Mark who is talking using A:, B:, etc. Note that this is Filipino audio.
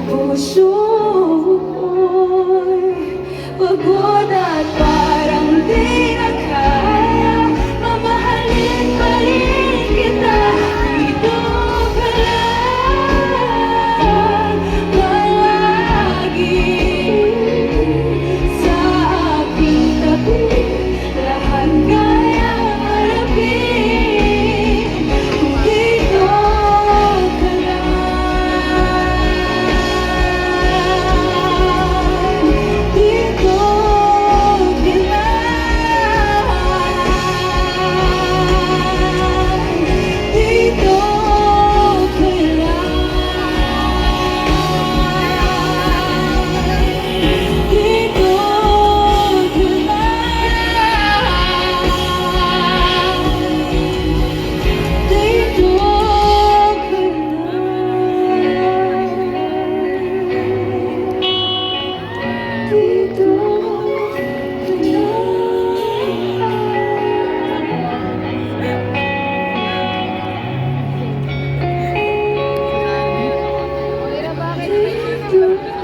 A: Puso ko'y pagod at parang di na kaya. Mamahalin pa rin kita, dito ka lang palagi. Sa aking tabi, lahat kayang harapin, kung dito ka lang. Dito ka lang. Dito ka lang. Dito ka lang. Dito ka lang. Dito ka lang. Dito